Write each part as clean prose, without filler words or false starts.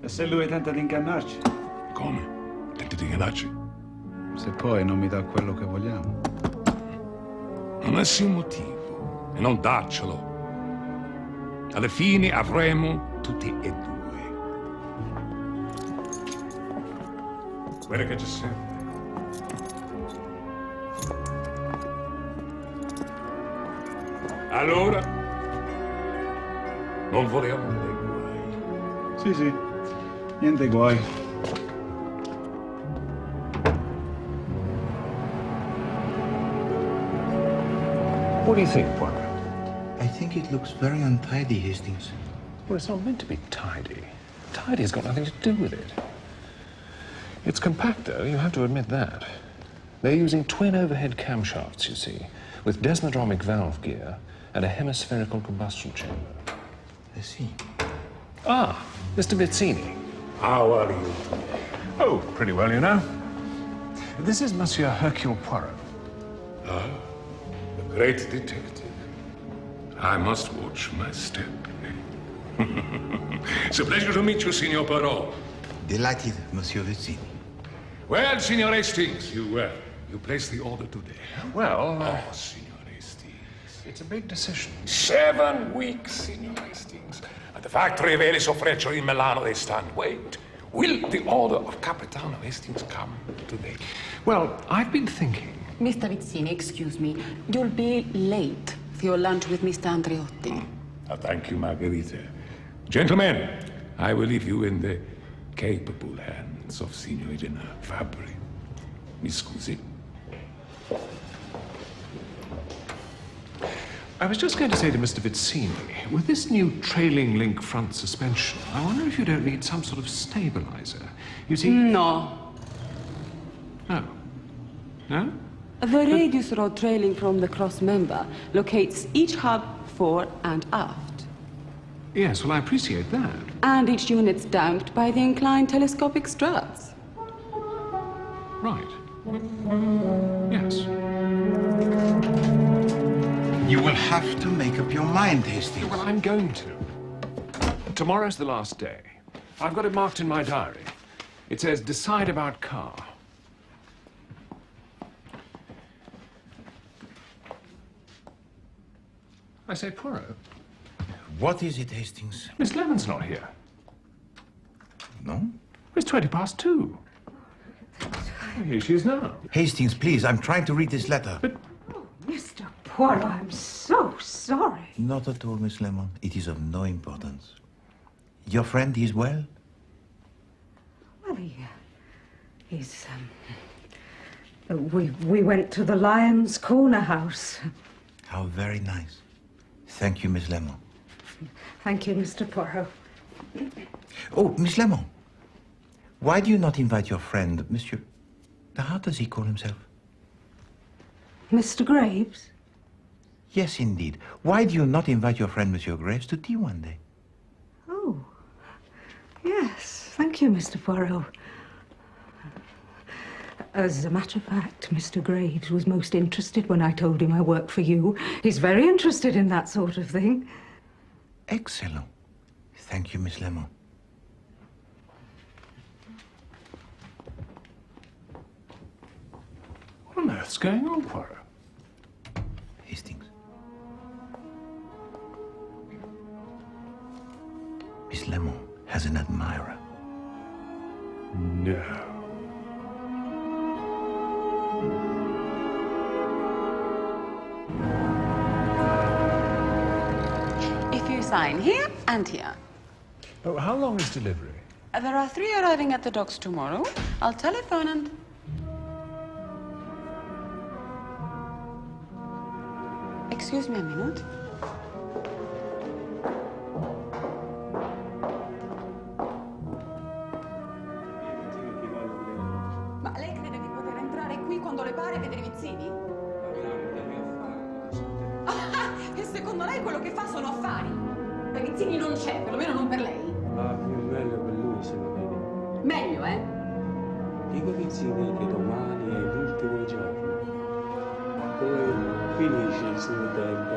Se lui tenta di ingannarci. Come? Tenta di ingannarci? Se poi non mi dà quello che vogliamo. Non nessun motivo. E non darcelo. Alla fine avremo tutti e due. Guarda che ci serve. Allora, non vogliamo dei guai. Sì, sì, niente guai. What do you think, Poirot? I think it looks very untidy, Hastings. Well, it's not meant to be tidy. Tidy's got nothing to do with it. It's compact, though, you have to admit that. They're using twin overhead camshafts, you see, with desmodromic valve gear and a hemispherical combustion chamber. I see. Ah, Mr. Vizzini. How are you today? Oh, pretty well, you know. This is Monsieur Hercule Poirot. Ah, the great detective. I must watch my step. It's a pleasure to meet you, Signor Poirot. Delighted, Monsieur Vizzini. Well, Signor Hastings, you placed the order today. Well, Oh, Signor Hastings. it's a big decision. 7 weeks, Signor Hastings. At the factory of Elis of Freccio in Milano, they stand. Wait. Will the order of Capitano Hastings come today? Well, I've been thinking. Mr. Vizzini, excuse me. You'll be late for your lunch with Mr. Andreotti. Thank you, Margherita. Gentlemen, I will leave you in the capable hands of Signorina Fabri. Mi scusi. I was just going to say to Mr. Vizzini, with this new trailing link front suspension, I wonder if you don't need some sort of stabilizer. You see... No. No. No? The radius rod trailing from the cross member locates each hub fore and aft. Yes, well, I appreciate that. And each unit's damped by the inclined telescopic struts. Right. Yes. You will have to make up your mind, Hastings. Well, I'm going to. Tomorrow's the last day. I've got it marked in my diary. It says, decide about car. I say, Poirot. What is it, Hastings? Miss Lemon's not here. No? It's 2:20. Here she is now. Hastings, please, I'm trying to read this letter. But Mr. Poirot, I'm so sorry. Not at all, Miss Lemon. It is of no importance. Your friend is well? Well, we went to the Lion's Corner house. How very nice. Thank you, Miss Lemon. Thank you, Mr. Poirot. Oh, Miss Lemon. Why do you not invite your friend, Monsieur... How does he call himself? Mr. Graves? Yes, indeed. Why do you not invite your friend, Monsieur Graves, to tea one day? Oh, yes. Thank you, Mr. Poirot. As a matter of fact, Mr. Graves was most interested when I told him I worked for you. He's very interested in that sort of thing. Excellent. Thank you, Miss Lemon. What on earth's going on, Poirot? Hastings. Miss Lemon has an admirer. No. If you sign here and here. Oh, how long is delivery? There are 3 arriving at the docks tomorrow. I'll telephone and... Excuse me a minute. Ma lei crede di poter entrare qui quando le pare e vedere i vizzini? E secondo lei quello che fa sono affari? Per vizzini non c'è, perlomeno non per lei. Ma più meglio per lui se lo vedi. Meglio, eh? Dico ai vizzini che domani è l'ultimo giorno. Poi finisce il suo tempo.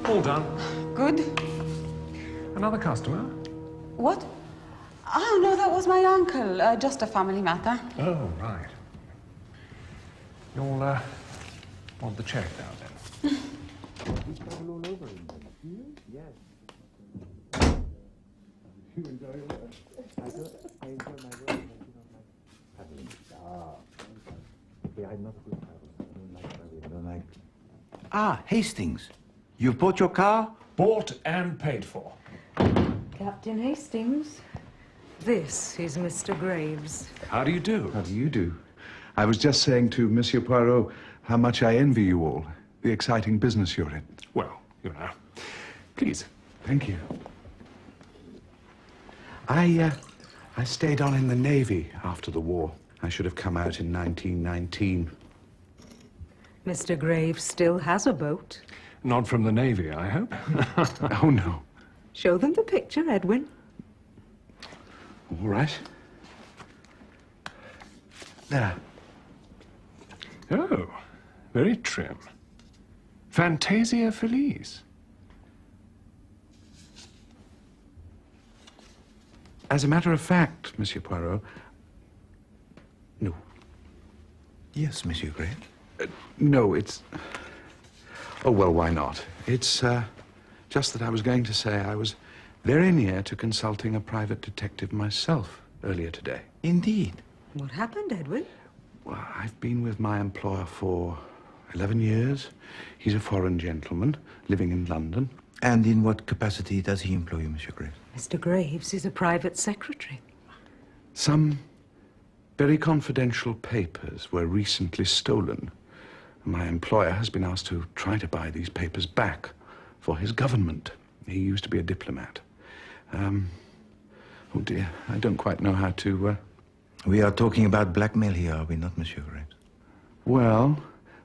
All done. Good. Another customer? What? Oh, no, that was my uncle. Just a family matter. Oh, right. You'll want the check now, then. Ah, Hastings. You've bought your car? Bought and paid for. Captain Hastings, this is Mr. Graves. How do you do? How do you do? I was just saying to Monsieur Poirot how much I envy you all, the exciting business you're in. Well, you know. Please. Thank you. I stayed on in the Navy after the war. I should have come out in 1919. Mr. Graves still has a boat. Not from the Navy, I hope. Oh, no. Show them the picture, Edwin. All right. There. Oh, very trim. Fantasia Feliz. As a matter of fact, Monsieur Poirot... No. Yes, Monsieur Graves. No, it's... Oh, well, why not? It's just that I was going to say I was very near to consulting a private detective myself earlier today. Indeed. What happened, Edwin? Well, I've been with my employer for 11 years. He's a foreign gentleman living in London. And in what capacity does he employ you, Monsieur Graves? Mr. Graves is a private secretary. Some very confidential papers were recently stolen. My employer has been asked to try to buy these papers back for his government. He used to be a diplomat. Oh dear, I don't quite know how to... We are talking about blackmail here, are we not, Monsieur Graves? Well,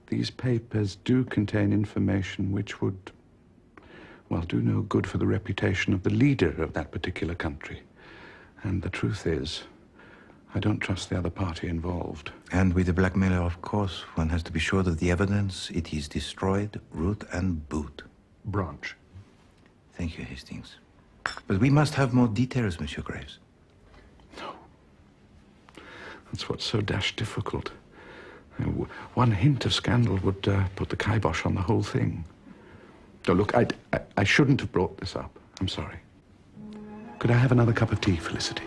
these papers do contain information which would, well, do no good for the reputation of the leader of that particular country. And the truth is, I don't trust the other party involved. And with the blackmailer, of course, one has to be sure that the evidence, it is destroyed, root and boot. Branch. Thank you, Hastings. But we must have more details, Monsieur Graves. No. That's what's so dashed difficult. One hint of scandal would put the kibosh on the whole thing. Oh, look, I shouldn't have brought this up. I'm sorry. Could I have another cup of tea, Felicity?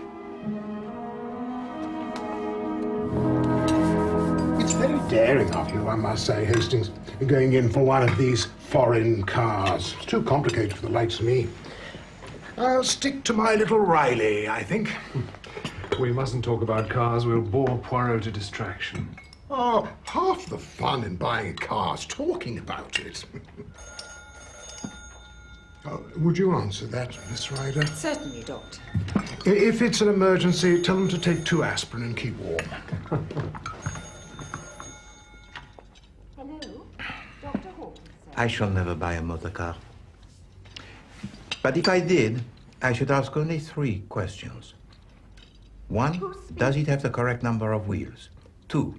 It's very daring of you, I must say, Hastings, going in for one of these foreign cars. It's too complicated for the likes of me. I'll stick to my little Riley, I think. We mustn't talk about cars. We'll bore Poirot to distraction. Oh, half the fun in buying a car is talking about it. Oh, would you answer that, Miss Ryder? Certainly, Doctor. If it's an emergency, tell them to take 2 aspirin and keep warm. Hello, Dr. Hawkins. I shall never buy a motor car. But if I did, I should ask only 3 questions. One, does it have the correct number of wheels? Two,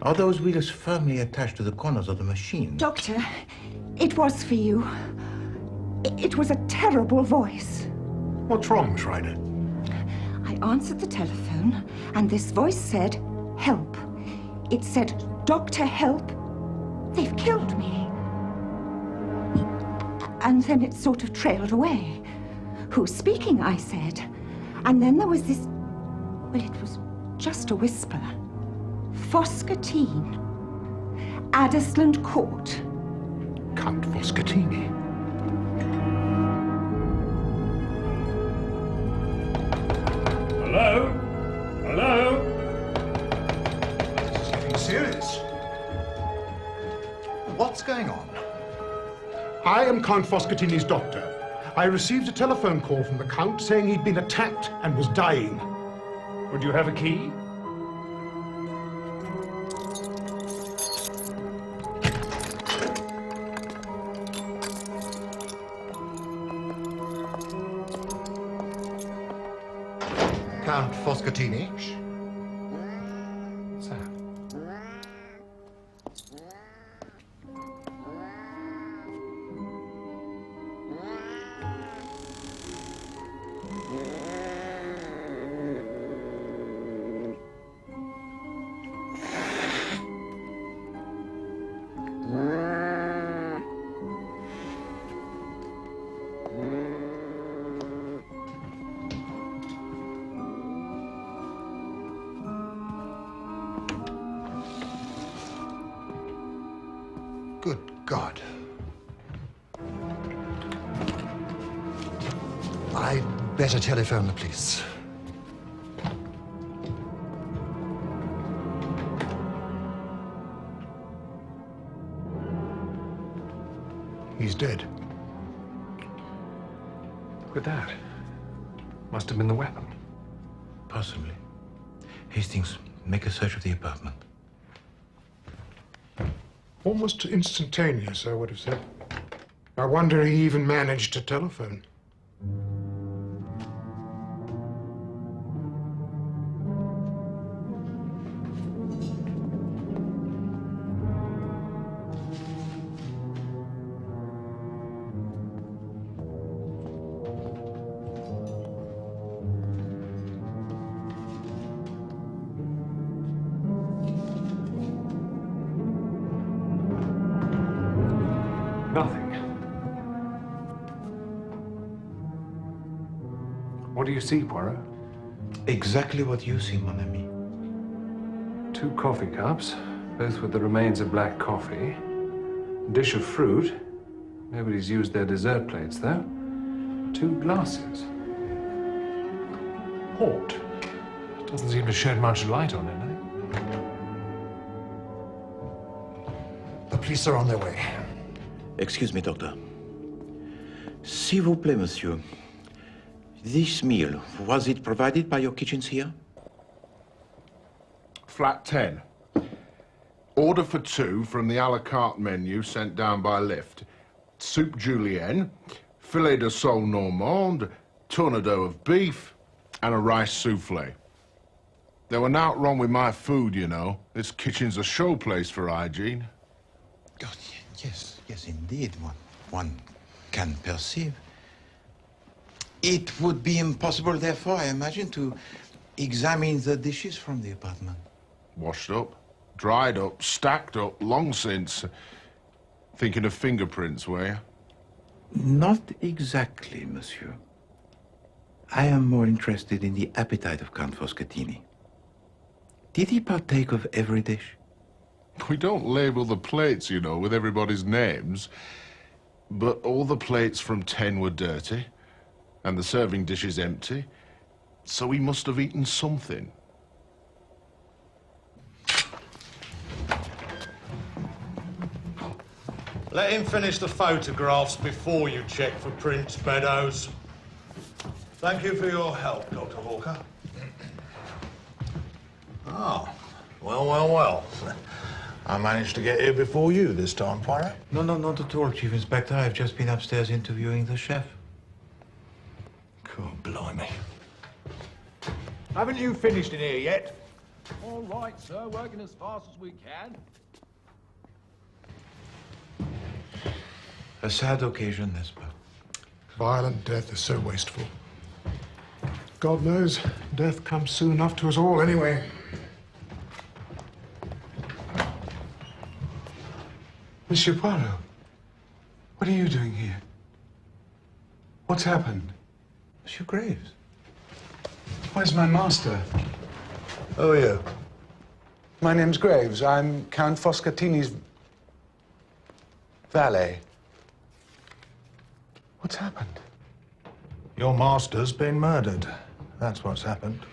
are those wheels firmly attached to the corners of the machine? Doctor, it was for you. It was a terrible voice. What's wrong, Miss Ryder? I answered the telephone, and this voice said, help. It said, Doctor, help. They've killed me. And then it sort of trailed away. Who's speaking, I said. And then there was this, well, it was just a whisper. Foscatine. Addisland Court. Count Foscatini. Hello? Hello? This is getting serious. What's going on? I am Count Foscatini's doctor. I received a telephone call from the Count saying he'd been attacked and was dying. Would you have a key? Count Foscatini? Sir. Good God. I'd better telephone the police. He's dead. Look at that. Must have been the weapon. Possibly. Hastings, make a search of the apartment. Almost instantaneous, I would have said. I wonder he even managed to telephone. Nothing. What do you see, Poirot? Exactly what you see, mon ami. 2 coffee cups, both with the remains of black coffee. A dish of fruit. Nobody's used their dessert plates, though. 2 glasses. Port. Doesn't seem to shed much light on it, eh? The police are on their way. Excuse me, doctor. S'il vous plaît, monsieur. This meal, was it provided by your kitchens here? Flat 10. Order for 2 from the a la carte menu sent down by lift. Soup julienne, filet de sole normande, tournedos of beef, and a rice souffle. There were naught wrong with my food, you know. This kitchen's a showplace for hygiene. God, yes, indeed. One can perceive. It would be impossible, therefore, I imagine, to examine the dishes from the apartment. Washed up, dried up, stacked up, long since. Thinking of fingerprints, were you? Not exactly, monsieur. I am more interested in the appetite of Count Foscatini. Did he partake of every dish? We don't label the plates, you know, with everybody's names. But all the plates from 10 were dirty, and the serving dishes empty. So he must have eaten something. Let him finish the photographs before you check for prints, Meadows. Thank you for your help, Dr. Walker. Oh, well. I managed to get here before you this time, Poirot. No, not at all, Chief Inspector. I've just been upstairs interviewing the chef. God blimey. Haven't you finished in here yet? All right, sir. Working as fast as we can. A sad occasion, n'est-ce pas? Violent death is so wasteful. God knows, death comes soon enough to us all anyway. Monsieur Poirot, what are you doing here? What's happened? Monsieur Graves. Where's my master? Who are you? My name's Graves. I'm Count Foscatini's valet. What's happened? Your master's been murdered. That's what's happened.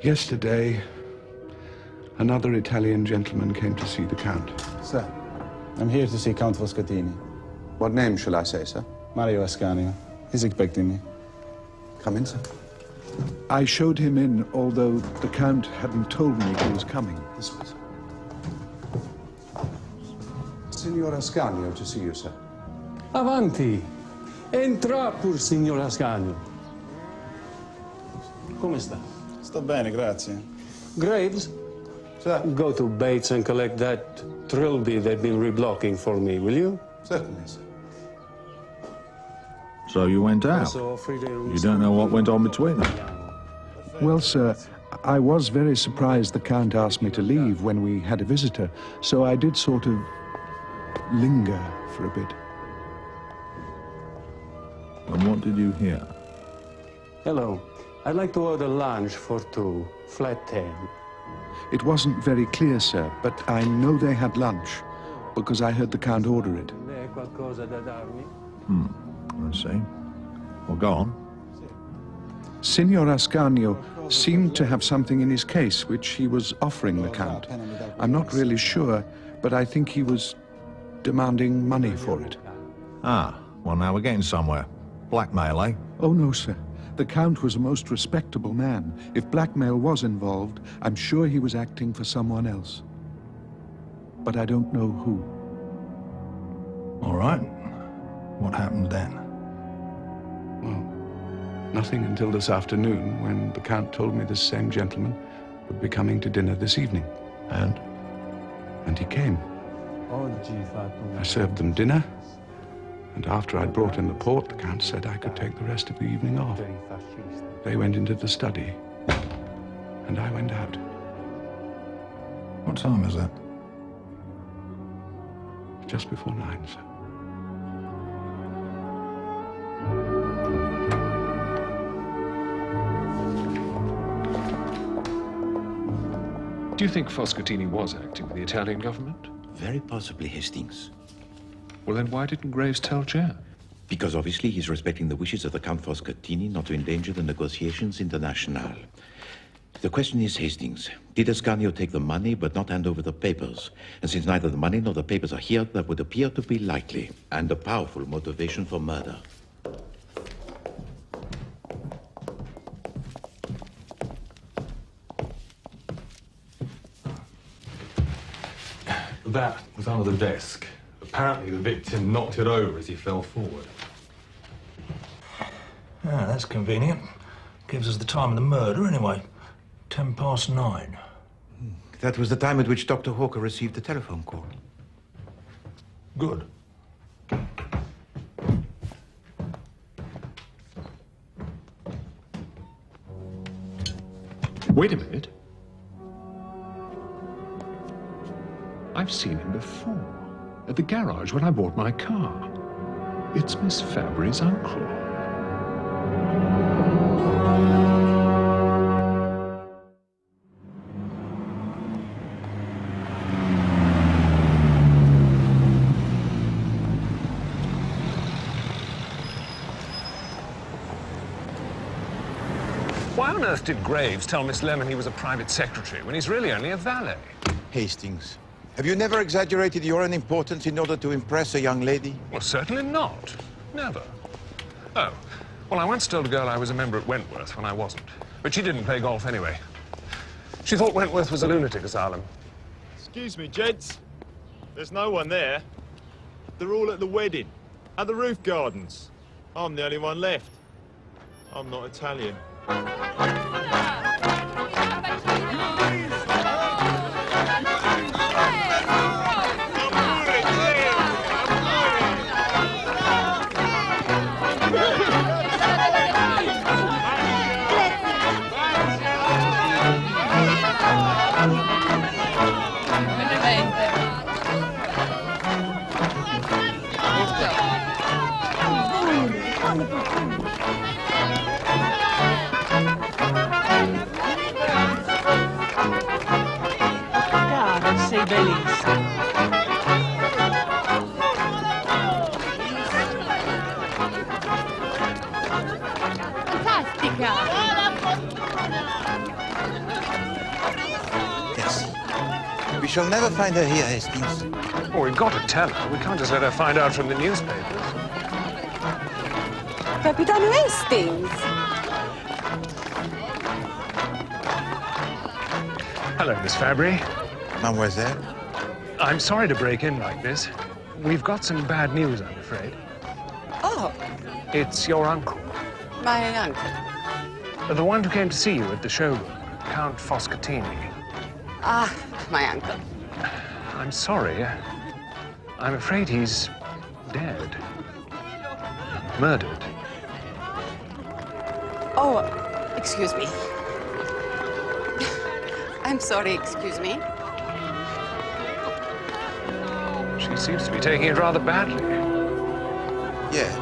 Yesterday, another Italian gentleman came to see the Count. Sir, I'm here to see Count Foscatini. What name shall I say, sir? Mario Ascanio. He's expecting me. Come in, sir. I showed him in, although the Count hadn't told me he was coming. This way, sir. Signor Ascanio to see you, sir. Avanti. Entra pur, signor Ascanio. Come sta? Sto bene, grazie. Graves? Sir. Go to Bates and collect that trilby they've been reblocking for me, will you? Certainly, sir. So you went out? You don't know what went on between them? Well, sir, I was very surprised the Count asked me to leave when we had a visitor, so I did sort of linger for a bit. And what did you hear? Hello. I'd like to order lunch for two, flat 10. It wasn't very clear, sir, but I know they had lunch because I heard the Count order it. Qualcosa da darmi? I see. Well, go on. Signor Ascanio seemed to have something in his case which he was offering the Count. I'm not really sure, but I think he was demanding money for it. Ah, well, now we're getting somewhere. Blackmail, eh? Oh, no, sir. The Count was a most respectable man. If blackmail was involved, I'm sure he was acting for someone else. But I don't know who. All right. What happened then? Well, nothing until this afternoon, when the Count told me this same gentleman would be coming to dinner this evening. And? And he came. I served them dinner, and after I'd brought in the port, the Count said I could take the rest of the evening off. They went into the study, and I went out. What time is that? Just before 9, sir. Do you think Foscatini was acting with the Italian government? Very possibly, Hastings. Well, then why didn't Graves tell Japp? Because obviously he's respecting the wishes of the Count Foscatini not to endanger the negotiations international. The question is, Hastings, did Ascanio take the money but not hand over the papers? And since neither the money nor the papers are here, that would appear to be likely, and a powerful motivation for murder. That was under the desk. Apparently the victim knocked it over as he fell forward. Ah, that's convenient. Gives us the time of the murder anyway. 9:10. That was the time at which Dr. Hawker received the telephone call. Good. Wait a minute. I've seen him before. At the garage when I bought my car. It's Miss Fabry's uncle. Why on earth did Graves tell Miss Lemon he was a private secretary when he's really only a valet? Hastings, have you never exaggerated your own importance in order to impress a young lady? Well, certainly not. Never. Oh, well, I once told a girl I was a member at Wentworth when I wasn't. But she didn't play golf anyway. She thought Wentworth was a lunatic asylum. Excuse me, gents. There's no one there. They're all at the wedding, at the roof gardens. I'm the only one left. I'm not Italian. Sei bellissimo. Fantastica! Yes. We shall never find her here, Hastings. Well, we've got to tell her. We can't just let her find out from the newspapers. Capitano Hastings! Hello, Miss Fabry. Mademoiselle? I'm sorry to break in like this. We've got some bad news, I'm afraid. Oh, It's your uncle. my uncle. The one who came to see you at the showroom, Count Foscatini. Ah, my uncle. I'm sorry. I'm afraid he's dead. Murdered. Oh, excuse me. I'm sorry, excuse me. She seems to be taking it rather badly. Yes.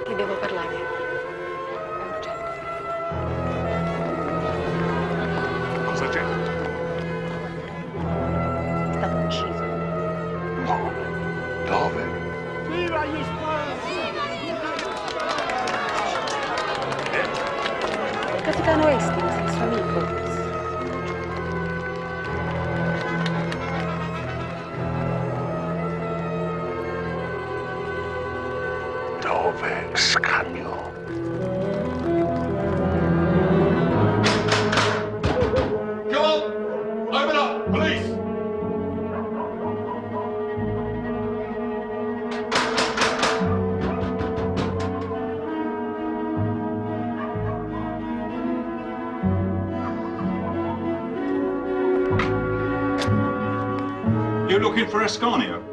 Che devo parlare. Cosa c'è? È stato ucciso. No. Dove? Viva gli sposi! Capitano Hastings, il suo amico. Dove, Scagno? Joel! Open up! Police! You looking for Ascanio?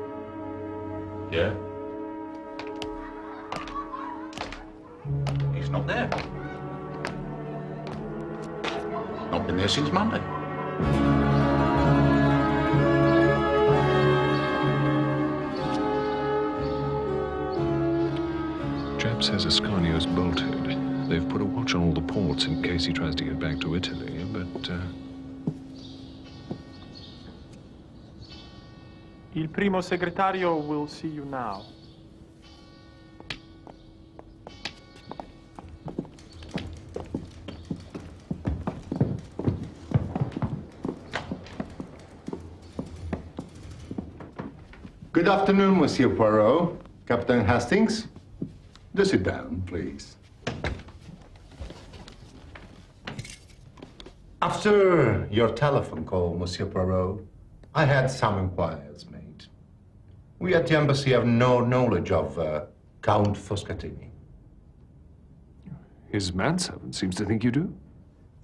Yeah? He's not there. Not been there since Monday. Japp says Ascanio's bolted. They've put a watch on all the ports in case he tries to get back to Italy, but... Il primo segretario will see you now. Good afternoon, Monsieur Poirot. Captain Hastings. Do sit down, please. After your telephone call, Monsieur Poirot, I had some inquiries made. We at the embassy have no knowledge of Count Foscatini. His manservant seems to think you do.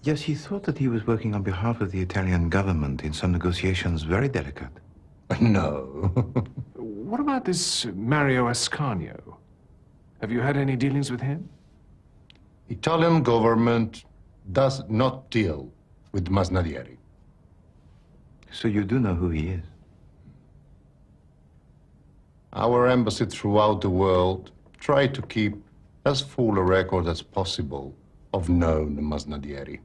Yes, he thought that he was working on behalf of the Italian government in some negotiations very delicate. No. What about this Mario Ascanio? Have you had any dealings with him? Italian government does not deal with Masnadieri. So you do know who he is? Our embassy throughout the world try to keep as full a record as possible of known Masnadieri.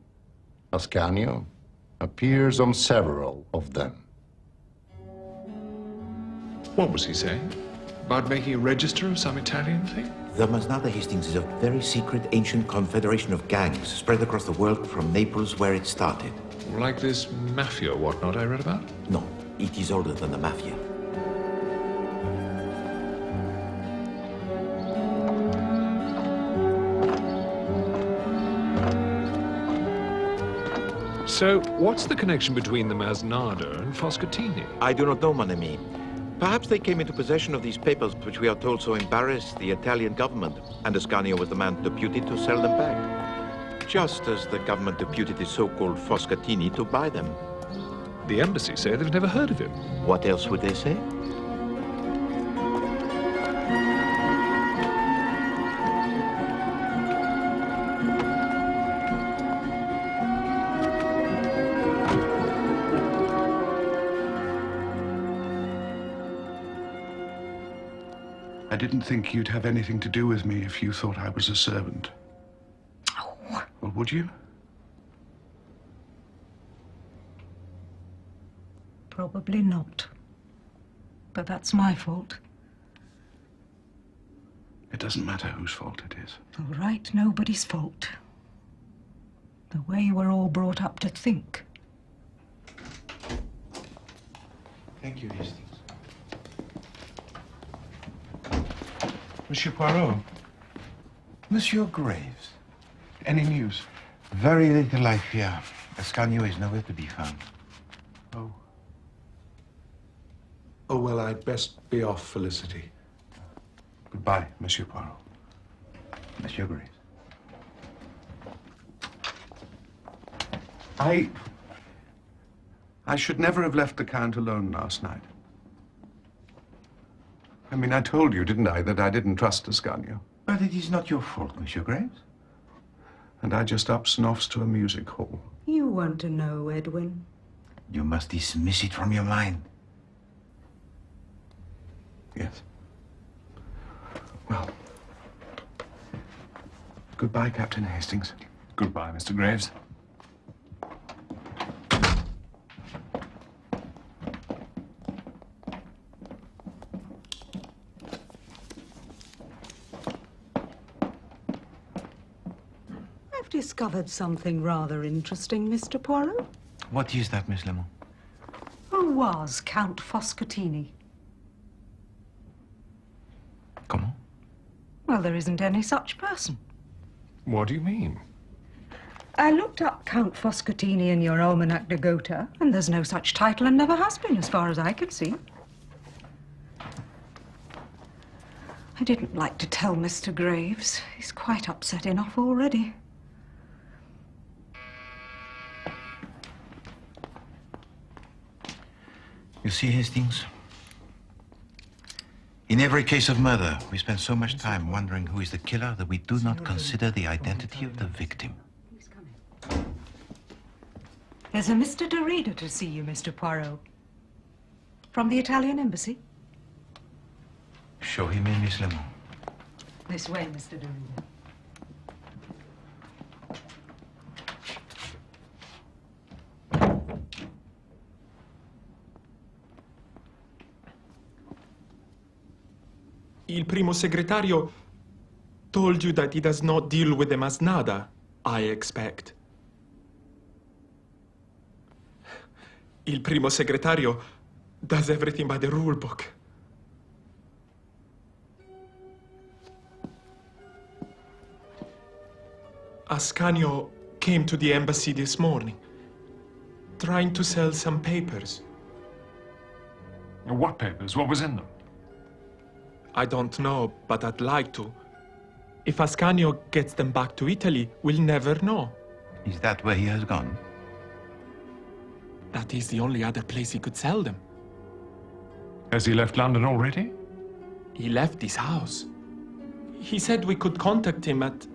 Ascanio appears on several of them. What was he saying? About making a register of some Italian thing? The Masnada Hastings is a very secret ancient confederation of gangs spread across the world from Naples, where it started. Like this mafia or whatnot I read about? No, it is older than the mafia. So, what's the connection between the Masnada and Foscatini? I do not know, mon ami. Perhaps they came into possession of these papers, which we are told so embarrassed the Italian government, and Ascanio was the man deputed to sell them back. Just as the government deputed the so-called Foscatini to buy them. The embassy say they've never heard of him. What else would they say? I didn't think you'd have anything to do with me if you thought I was a servant. Oh. Well, would you? Probably not. But that's my fault. It doesn't matter whose fault it is. All right, nobody's fault. The way we're all brought up to think. Thank you, Hastings. Monsieur Poirot. Monsieur Graves. Any news? Very little life here. Ascanio is nowhere to be found. Oh. Oh, well, I'd best be off, Felicity. Goodbye, Monsieur Poirot. Monsieur Graves. I should never have left the Count alone last night. I mean, I told you, didn't I, that I didn't trust Ascanio. But it is not your fault, Monsieur Graves. And I just ups and offs to a music hall. You want to know, Edwin. You must dismiss it from your mind. Yes. Well, goodbye, Captain Hastings. Goodbye, Mr. Graves. I've discovered something rather interesting, Mr. Poirot. What is that, Miss Lemon? Who was Count Foscatini? Comment? Well, there isn't any such person. What do you mean? I looked up Count Foscatini in your Almanac de Gotha, and there's no such title and never has been, as far as I can see. I didn't like to tell Mr. Graves. He's quite upset enough already. You see, Hastings? In every case of murder, we spend so much time wondering who is the killer that we do not consider the identity of the victim. There's a Mr. Derrida to see you, Mr. Poirot. From the Italian embassy? Show him in, Miss Lemon. This way, Mr. Derrida. Il primo segretario told you that he does not deal with the Masnada, I expect. Il primo segretario does everything by the rule book. Ascanio came to the embassy this morning, trying to sell some papers. What papers? What was in them? I don't know, but I'd like to. If Ascanio gets them back to Italy, we'll never know. Is that where he has gone? That is the only other place he could sell them. Has he left London already? He left his house. He said we could contact him at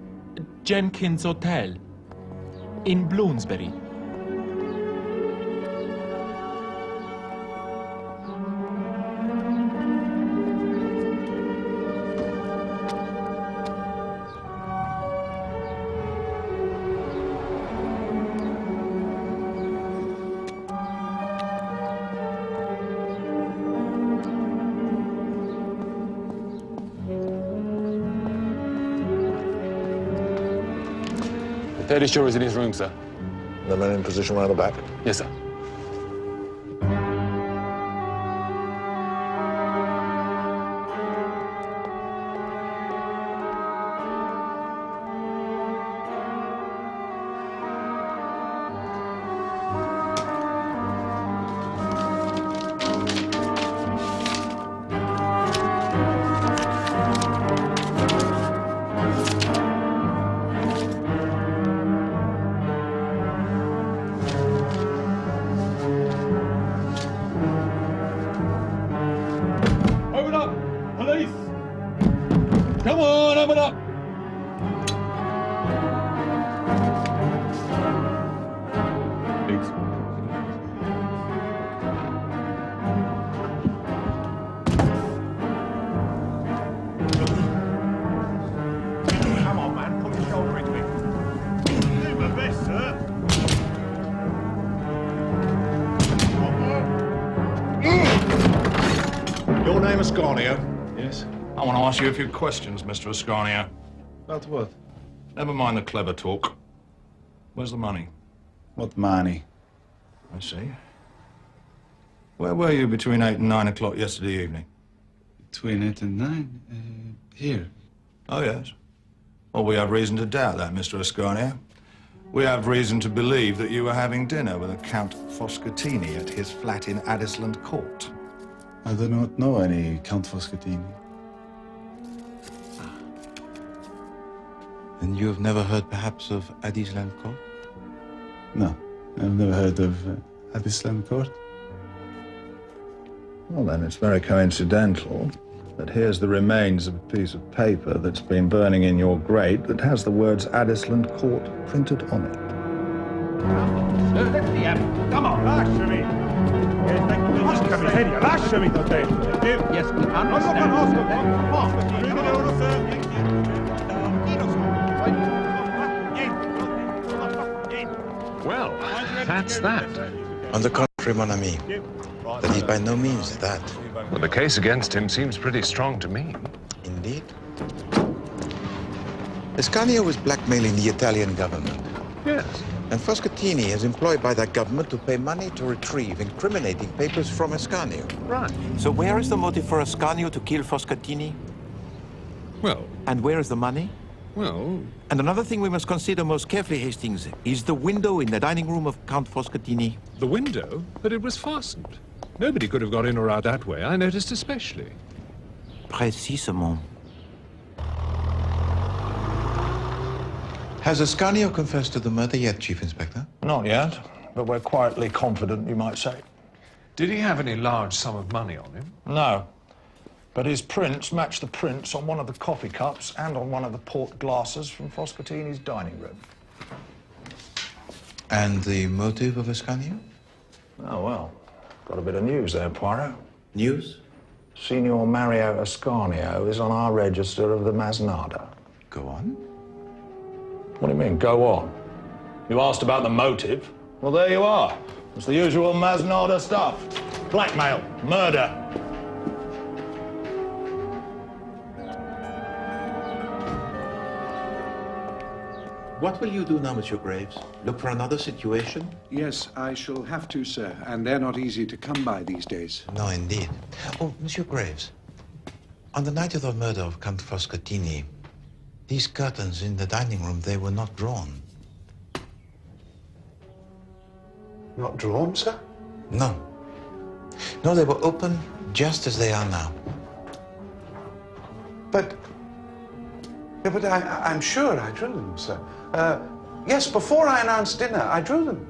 Jenkins Hotel in Bloomsbury. Third is in his room, sir. The man in position around the back? Yes, sir. Come on, man, put your shoulder into it. Do my best, sir. Your name Ascanio? Yes. I want to ask you a few questions, Mr. Ascanio. About what? Never mind the clever talk. Where's the money? What money? I see. Where were you between 8 and 9 o'clock yesterday evening? Between 8 and 9? Here. Oh, yes. Well, we have reason to doubt that, Mr. Ascanio. We have reason to believe that you were having dinner with a Count Foscatini at his flat in Addisland Court. I do not know any Count Foscatini. And you've never heard, perhaps, of Addisland Court? No, I've never heard of Addisland Court. Well, then, it's very coincidental that here's the remains of a piece of paper that's been burning in your grate that has the words Addisland Court printed on it. Come on, lasciami! Lasciami, t'ho detto! Yes, we Well, that's that. On the contrary, mon ami, that is by no means that. Well, the case against him seems pretty strong to me. Indeed. Ascanio was blackmailing the Italian government. Yes. And Foscatini is employed by that government to pay money to retrieve incriminating papers from Ascanio. Right. So where is the motive for Ascanio to kill Foscatini? Well... And where is the money? Well... And another thing we must consider most carefully, Hastings, is the window in the dining room of Count Foscatini. The window? But it was fastened. Nobody could have got in or out that way. I noticed especially. Précisément. Has Ascanio confessed to the murder yet, Chief Inspector? Not yet, but we're quietly confident, you might say. Did he have any large sum of money on him? No. But his prints match the prints on one of the coffee cups and on one of the port glasses from Foscatini's dining room. And the motive of Ascanio? Oh, well, got a bit of news there, Poirot. News? Signor Mario Ascanio is on our register of the Masnada. Go on. What do you mean, go on? You asked about the motive. Well, there you are. It's the usual Masnada stuff. Blackmail, murder. What will you do now, Monsieur Graves? Look for another situation? Yes, I shall have to, sir, and they're not easy to come by these days. No, indeed. Oh, Monsieur Graves, on the night of the murder of Count Foscatini, these curtains in the dining room, they were not drawn. Not drawn, sir? No. No, they were open just as they are now. But I'm sure I drew them, sir. Yes, before I announced dinner, I drew them.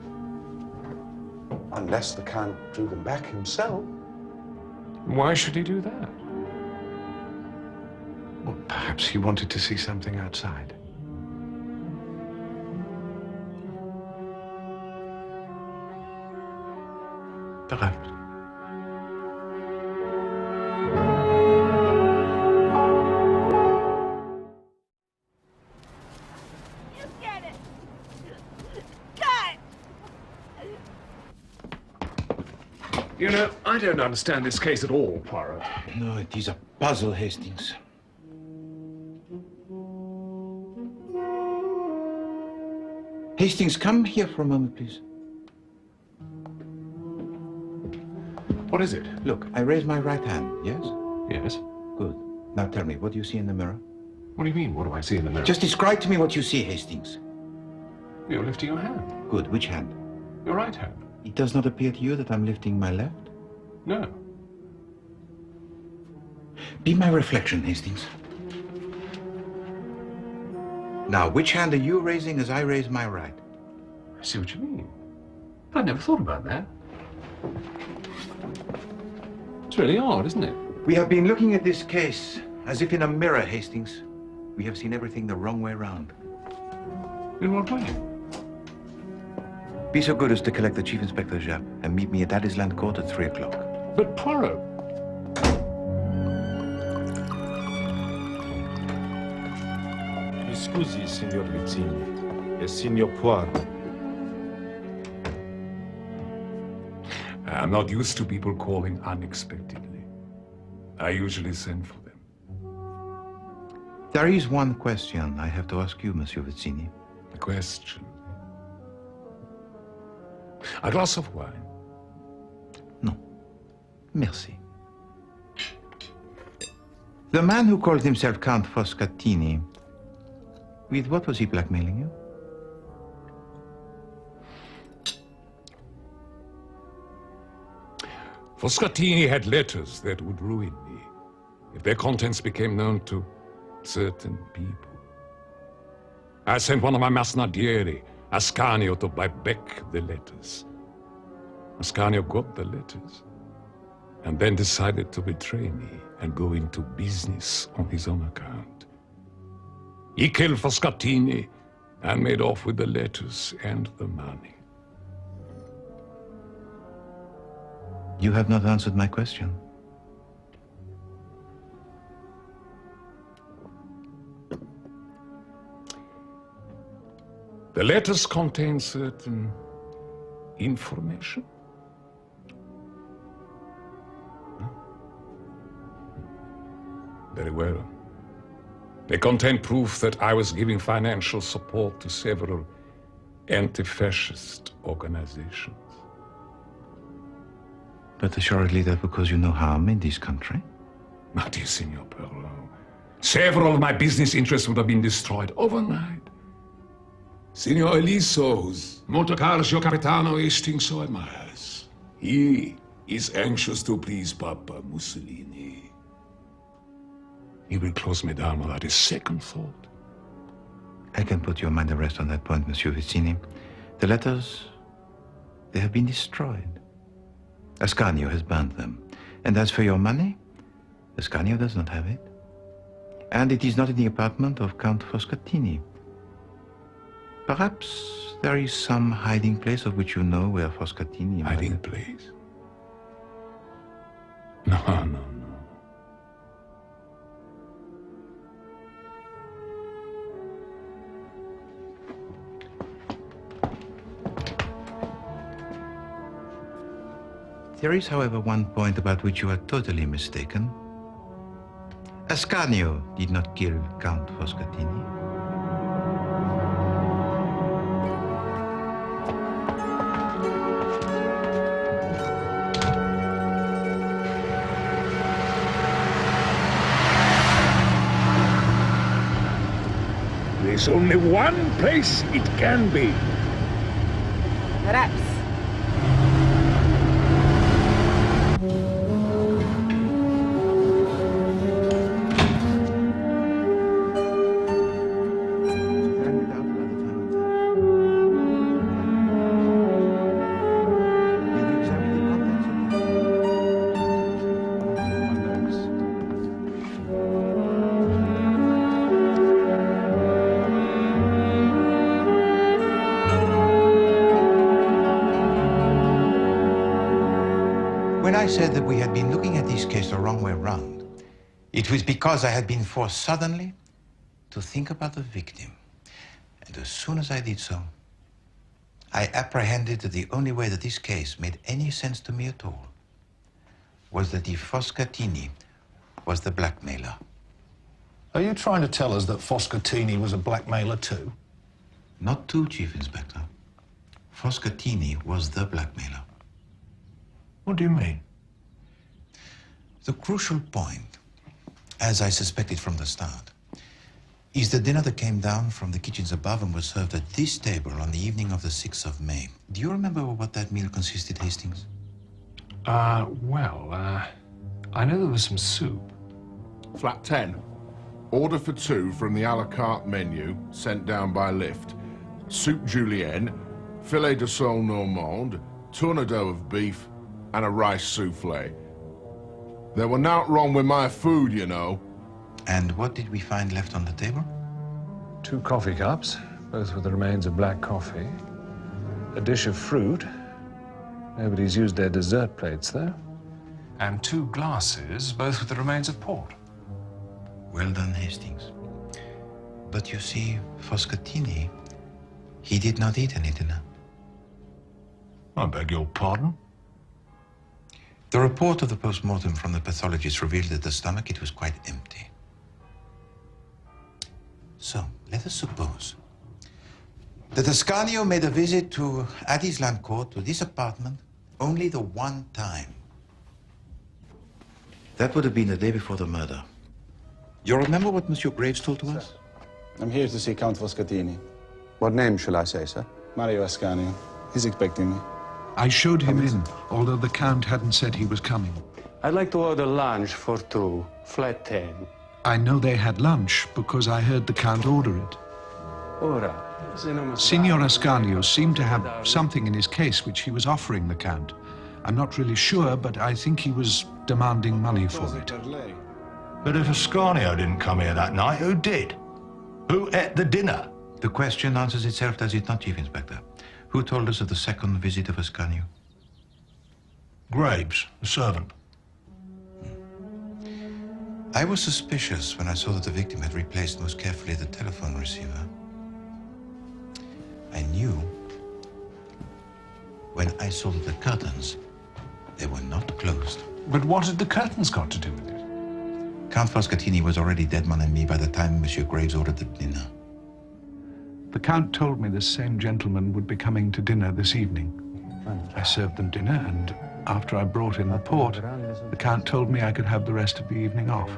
Unless the Count drew them back himself. Why should he do that? Well, perhaps he wanted to see something outside. Perhaps. You know, I don't understand this case at all, Poirot. No, it is a puzzle, Hastings. Hastings, come here for a moment, please. What is it? Look, I raise my right hand, yes? Yes. Good. Now tell me, what do you see in the mirror? What do you mean, what do I see in the mirror? Just describe to me what you see, Hastings. You're lifting your hand. Good. Which hand? Your right hand. It does not appear to you that I'm lifting my left? No. Be my reflection, Hastings. Now, which hand are you raising as I raise my right? I see what you mean. But I never thought about that. It's really odd, isn't it? We have been looking at this case as if in a mirror, Hastings. We have seen everything the wrong way round. In what way? Be so good as to collect the Chief Inspector Japp and meet me at Addisland Court at 3 o'clock. But Poirot... Mi scusi, signor Vizzini, e signor Poirot. I'm not used to people calling unexpectedly. I usually send for them. There is one question I have to ask you, Monsieur Vizzini. A question? A glass of wine? No. Merci. The man who called himself Count Foscatini, with what was he blackmailing you? Foscatini had letters that would ruin me if their contents became known to certain people. I sent one of my masnadieri, Ascanio, to buy back the letters. Ascanio got the letters and then decided to betray me and go into business on his own account. He killed Foscatini and made off with the letters and the money. You have not answered my question. The letters contain certain information. Very well. They contain proof that I was giving financial support to several anti-fascist organizations. But assuredly that would cause you no harm in this country? My dear Signor Poirot, several of my business interests would have been destroyed overnight. Signor Eliso, whose Montecarlo Capitano Hastings so admires, he is anxious to please Papa Mussolini. He will close me down without a second thought. I can put your mind at rest on that point, Monsieur Vizzini. The letters, they have been destroyed. Ascanio has burned them. And as for your money, Ascanio does not have it. And it is not in the apartment of Count Foscatini. Perhaps there is some hiding place of which you know where Foscatini... Hiding place? No. There is, however, one point about which you are totally mistaken. Ascanio did not kill Count Foscatini. There's only one place it can be. Perhaps. When I said that we had been looking at this case the wrong way round, it was because I had been forced suddenly to think about the victim. And as soon as I did so, I apprehended that the only way that this case made any sense to me at all was that if Foscatini was the blackmailer. Are you trying to tell us that Foscatini was a blackmailer too? Not too, Chief Inspector. Foscatini was the blackmailer. What do you mean? The crucial point, as I suspected from the start, is the dinner that came down from the kitchens above and was served at this table on the evening of the 6th of May. Do you remember what that meal consisted, Hastings? I know there was some soup. Flat 10. Order for 2 from the a la carte menu, sent down by lift. Soup julienne, filet de sole normande, tournedos of beef, and a rice souffle. There were not wrong with my food, you know. And what did we find left on the table? 2 coffee cups, both with the remains of black coffee. A dish of fruit. Nobody's used their dessert plates, though. And 2 glasses, both with the remains of port. Well done, Hastings. But you see, Foscatini, he did not eat any dinner. I beg your pardon? The report of the post-mortem from the pathologist revealed that the stomach, it was quite empty. So, let us suppose that Ascanio made a visit to Addis Land Court, to this apartment, only the one time. That would have been the day before the murder. You remember what Monsieur Graves told to us? I'm here to see Count Foscatini. What name shall I say, sir? Mario Ascanio. He's expecting me. I showed him in, although the Count hadn't said he was coming. I'd like to order lunch for 2, flat 10. I know they had lunch because I heard the Count order it. Ora, Signor Ascanio seemed to have something in his case which he was offering the Count. I'm not really sure, but I think he was demanding money for it. But if Ascanio didn't come here that night, who did? Who ate the dinner? The question answers itself, does it not, Chief Inspector? Who told us of the second visit of Ascanio? Graves, the servant. I was suspicious when I saw that the victim had replaced most carefully the telephone receiver. I knew when I saw that the curtains, they were not closed. But what had the curtains got to do with it? Count Foscatini was already dead, mon ami, by the time Monsieur Graves ordered the dinner. The Count told me the same gentleman would be coming to dinner this evening. I served them dinner, and after I brought in the port, the Count told me I could have the rest of the evening off.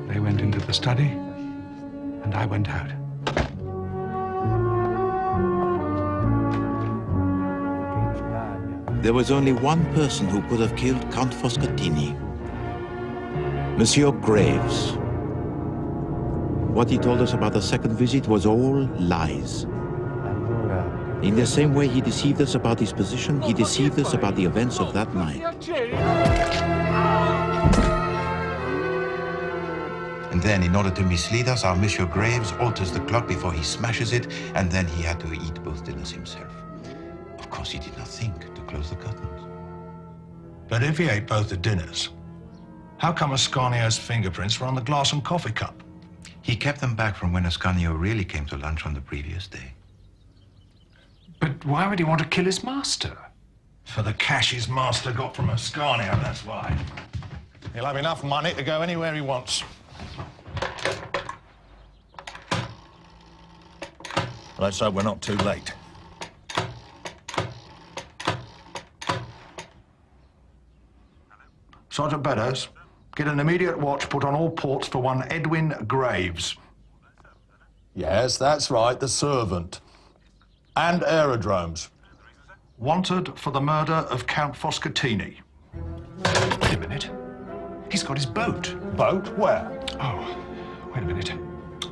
They went into the study, and I went out. There was only one person who could have killed Count Foscatini. Monsieur Graves. What he told us about the second visit was all lies. In the same way he deceived us about his position, he deceived us about the events of that night. And then, in order to mislead us, our Monsieur Graves alters the clock before he smashes it, and then he had to eat both dinners himself. Of course, he did not think to close the curtains. But if he ate both the dinners, how come Ascanio's fingerprints were on the glass and coffee cup? He kept them back from when Ascanio really came to lunch on the previous day. But why would he want to kill his master? For the cash his master got from Ascanio, that's why. He'll have enough money to go anywhere he wants. Let's hope we're not too late. Sergeant Beddoes, get an immediate watch put on all ports for one Edwin Graves. Yes, that's right, the servant. And aerodromes. Wanted for the murder of Count Foscatini. Wait a minute. He's got his boat. Boat? Where? Oh, wait a minute.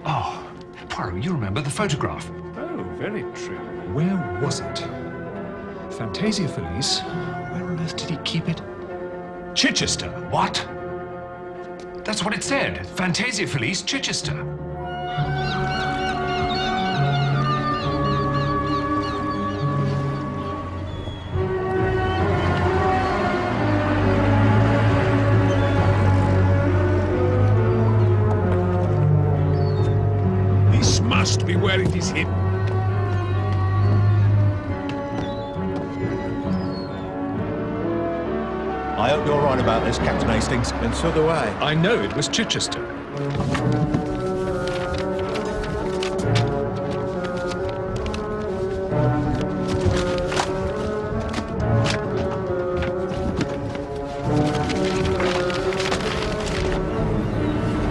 Oh, Poirot, you remember the photograph? Oh, very true. Where was it? Fantasia Felice. Where on earth did he keep it? Chichester. What? That's what it said. Fantasia Felice, Chichester. This must be where it is hidden. I hope you're right about this, Captain Hastings. And so do I. I know it was Chichester.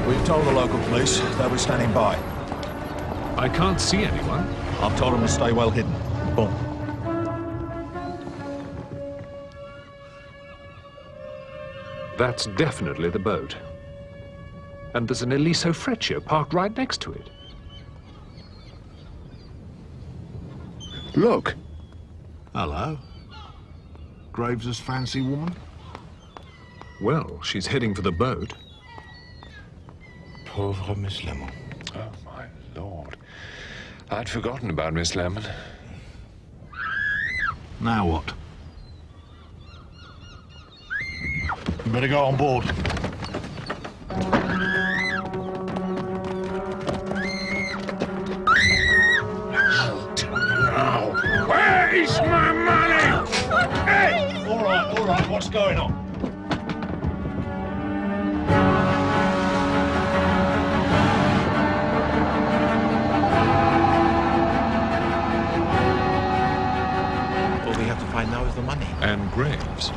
We've told the local police. They'll be standing by. I can't see anyone. I've told them to stay well hidden. Boom. That's definitely the boat. And there's an Eliso Freccia parked right next to it. Look. Hello. Graves's fancy woman? Well, she's heading for the boat. Pauvre Miss Lemon. Oh, my Lord. I'd forgotten about Miss Lemon. Now what? You better go on board. Where is my money? Hey! All right, what's going on? All we have to find now is the money. And Graves.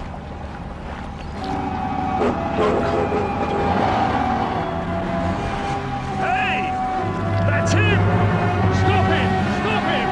Hey! That's him! Stop him! Stop him!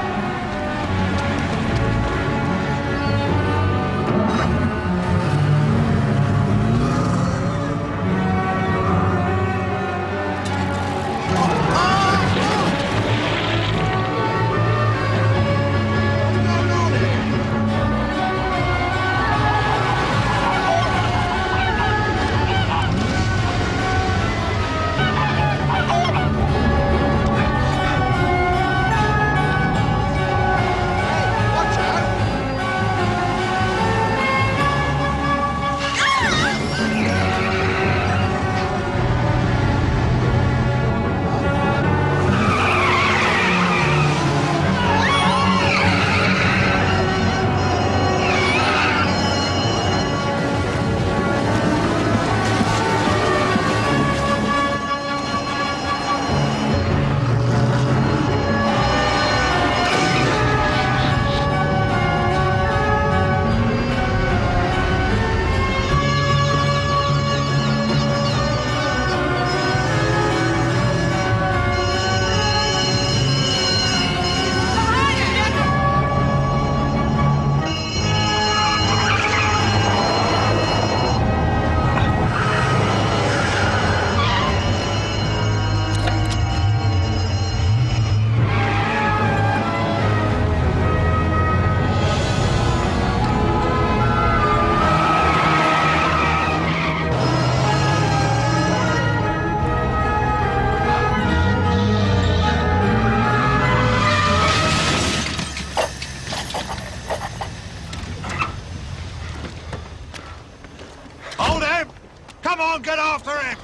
Get after him!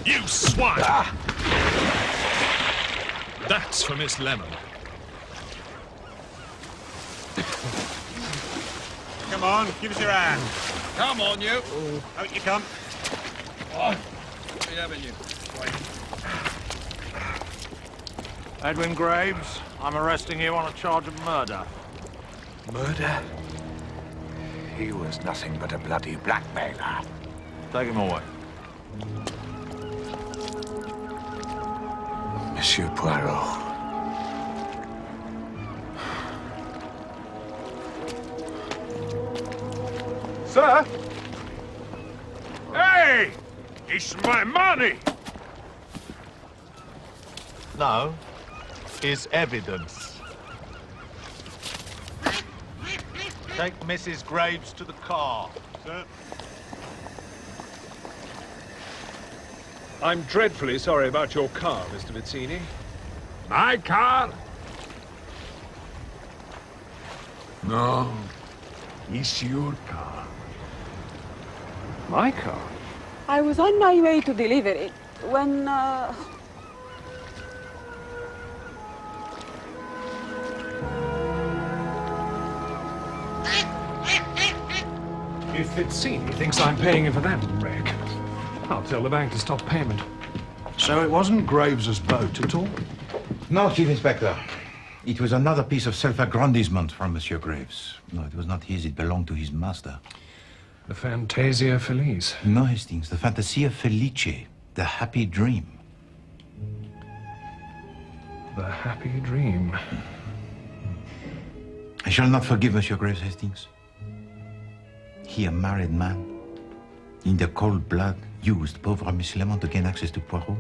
You swine! That's for Miss Lemon. Come on, give us your hand. Come on, you. Out you come. We having you. Edwin Graves, I'm arresting you on a charge of murder. Murder? He was nothing but a bloody blackmailer. Take him away. Monsieur Poirot. Sir? Hey! It's my money! No, is evidence. Take Mrs. Graves to the car. Sir? I'm dreadfully sorry about your car, Mr. Vizzini. My car? No, it's your car. My car? I was on my way to deliver it when, If Vizzini thinks I'm paying him for that wreck, I'll tell the bank to stop payment. So it wasn't Graves's boat at all? No, Chief Inspector. It was another piece of self-aggrandizement from Monsieur Graves. No, it was not his, it belonged to his master. The Fantasia Felice. No, Hastings, the Fantasia Felice, the happy dream. The happy dream. I shall not forgive Monsieur Graves, Hastings. He, a married man, in the cold blood, used pauvre Miss Lemon to gain access to Poirot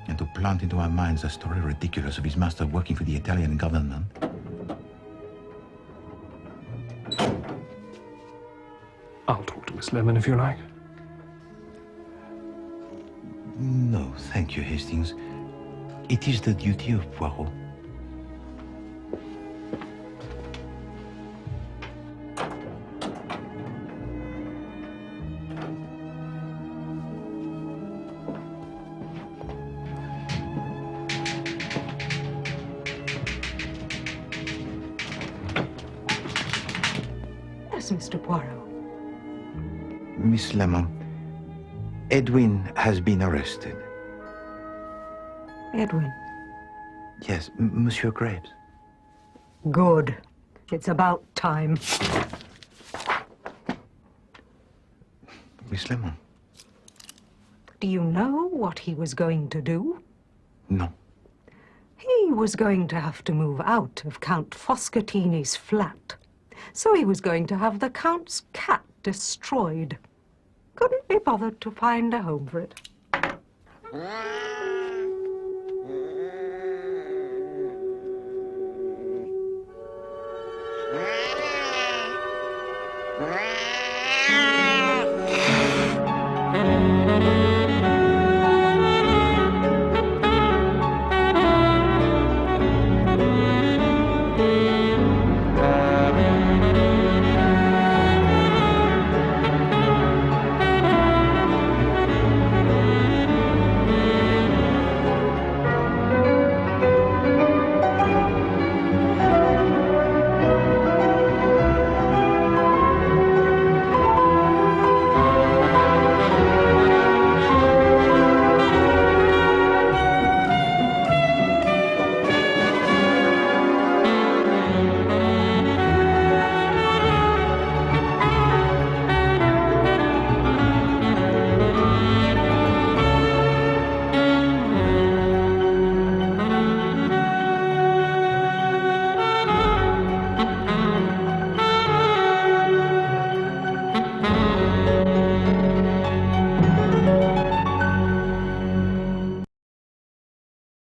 and to plant into our minds a story ridiculous of his master working for the Italian government. I'll talk to Miss Lemon if you like. No, thank you, Hastings. It is the duty of Poirot. Yes, Mr. Poirot. Miss Lemon, Edwin has been arrested. Edwin. Yes, Monsieur Graves. Good. It's about time. Miss Lemon. Do you know what he was going to do? No. He was going to have to move out of Count Foscatini's flat. So he was going to have the Count's cat destroyed. Couldn't be bothered to find a home for it.